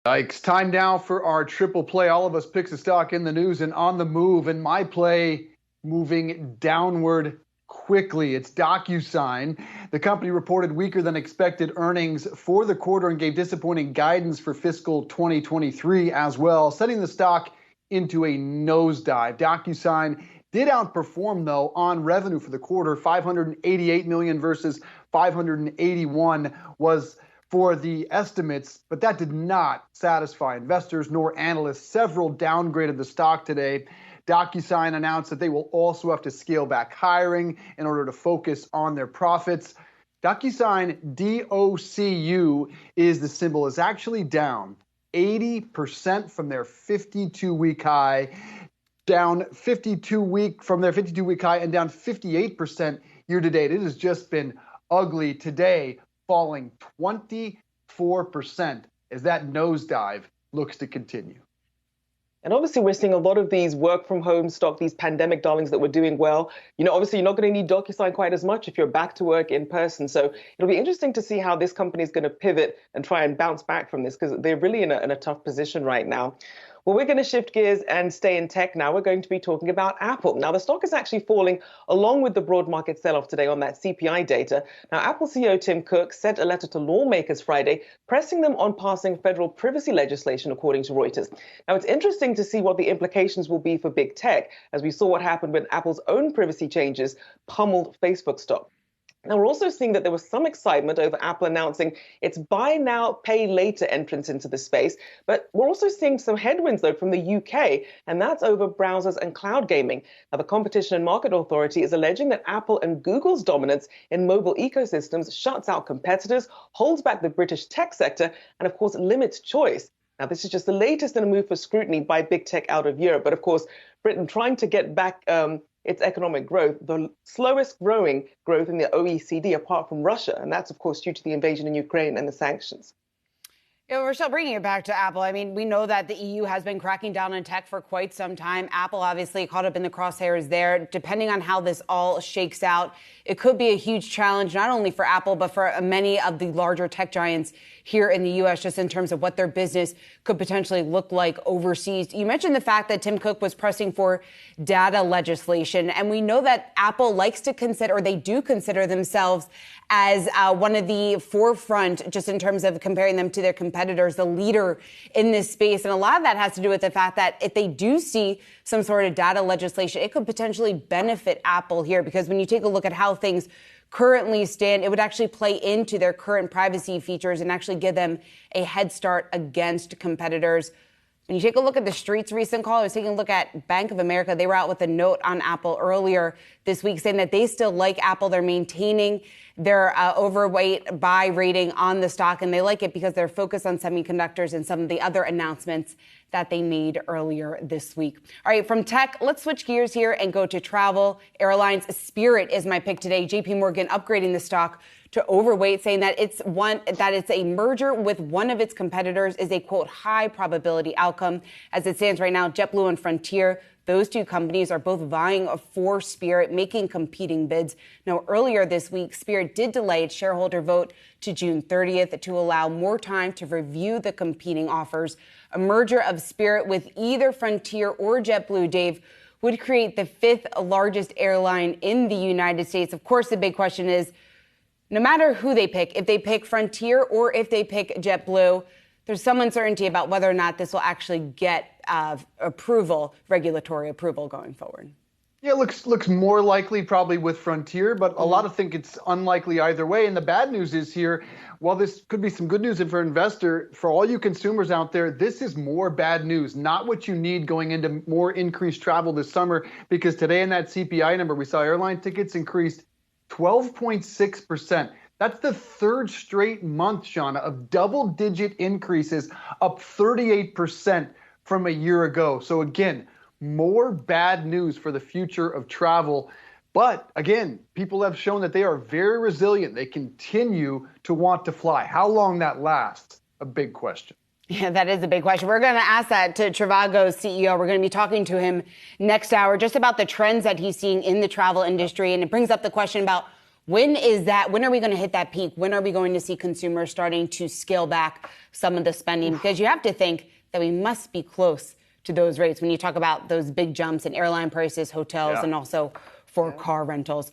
Yikes. Time now for our triple play. All of us picks a stock in the news and on the move. And my play moving downward quickly. It's DocuSign. The company reported weaker than expected earnings for the quarter and gave disappointing guidance for fiscal 2023 as well, sending the stock into a nosedive. DocuSign did outperform, though, on revenue for the quarter. $588 million versus $581 was for the estimates, but that did not satisfy investors nor analysts. Several downgraded the stock today. DocuSign announced that they will also have to scale back hiring in order to focus on their profits. DocuSign, DOCU is the symbol, is actually down 80% from their 52-week high, down 52-week from their 52-week high, and down 58% year to date. It has just been ugly today, falling 24% as that nosedive looks to continue. And obviously, we're seeing a lot of these work from home stock, these pandemic darlings that were doing well. Obviously, you're not going to need DocuSign quite as much if you're back to work in person. So it'll be interesting to see how this company is going to pivot and try and bounce back from this, because they're really in a tough position right now. Well, we're going to shift gears and stay in tech now. We're going to be talking about Apple. Now, the stock is actually falling along with the broad market sell-off today on that CPI data. Now, Apple CEO Tim Cook sent a letter to lawmakers Friday, pressing them on passing federal privacy legislation, according to Reuters. Now, it's interesting to see what the implications will be for big tech, as we saw what happened when Apple's own privacy changes pummeled Facebook stock. Now, we're also seeing that there was some excitement over Apple announcing its buy now, pay later entrance into the space. But we're also seeing some headwinds, though, from the UK, and that's over browsers and cloud gaming. Now, the Competition and Market Authority is alleging that Apple and Google's dominance in mobile ecosystems shuts out competitors, holds back the British tech sector, and, of course, limits choice. Now, this is just the latest in a move for scrutiny by big tech out of Europe. But, of course, Britain trying to get back its economic growth, the slowest growing growth in the OECD apart from Russia. And that's, of course, due to the invasion in Ukraine and the sanctions. Yeah, we're still bringing it back to Apple. I mean, we know that the EU has been cracking down on tech for quite some time. Apple obviously caught up in the crosshairs there. Depending on how this all shakes out, it could be a huge challenge, not only for Apple, but for many of the larger tech giants here in the U.S., just in terms of what their business could potentially look like overseas. You mentioned the fact that Tim Cook was pressing for data legislation, and we know that Apple likes to consider, or they do consider themselves as one of the forefront, just in terms of comparing them to their competitors, the leader in this space. And a lot of that has to do with the fact that if they do see some sort of data legislation, it could potentially benefit Apple here, because when you take a look at how things currently stand, it would actually play into their current privacy features and actually give them a head start against competitors. When you take a look at the Street's recent call, I was taking a look at Bank of America. They were out with a note on Apple earlier this week saying that they still like Apple. They're maintaining their overweight buy rating on the stock, and they like it because they're focused on semiconductors and some of the other announcements that they made earlier this week. All right, from tech, let's switch gears here and go to travel. Airlines. Spirit is my pick today. JP Morgan upgrading the stock to overweight, saying that it's a merger with one of its competitors is a, quote, high probability outcome. As it stands right now, JetBlue and Frontier, those two companies are both vying for Spirit, making competing bids. Now, earlier this week, Spirit did delay its shareholder vote to June 30th to allow more time to review the competing offers. A merger of Spirit with either Frontier or JetBlue, Dave, would create the fifth largest airline in the United States. Of course, the big question is, no matter who they pick, if they pick Frontier or if they pick JetBlue, there's some uncertainty about whether or not this will actually get regulatory approval going forward. Yeah, looks more likely probably with Frontier, but a lot of think it's unlikely either way. And the bad news is here, while this could be some good news for an investor, for all you consumers out there, this is more bad news, not what you need going into more increased travel this summer, because today in that CPI number, we saw airline tickets increased 12.6%. That's the third straight month, Shauna, of double-digit increases, up 38% from a year ago. So again, more bad news for the future of travel. But again, people have shown that they are very resilient. They continue to want to fly. How long that lasts, a big question. Yeah, that is a big question. We're going to ask that to Trivago's CEO. We're going to be talking to him next hour just about the trends that he's seeing in the travel industry. And it brings up the question about When are we going to hit that peak? When are we going to see consumers starting to scale back some of the spending? Because you have to think that we must be close to those rates when you talk about those big jumps in airline prices, hotels, and also for car rentals.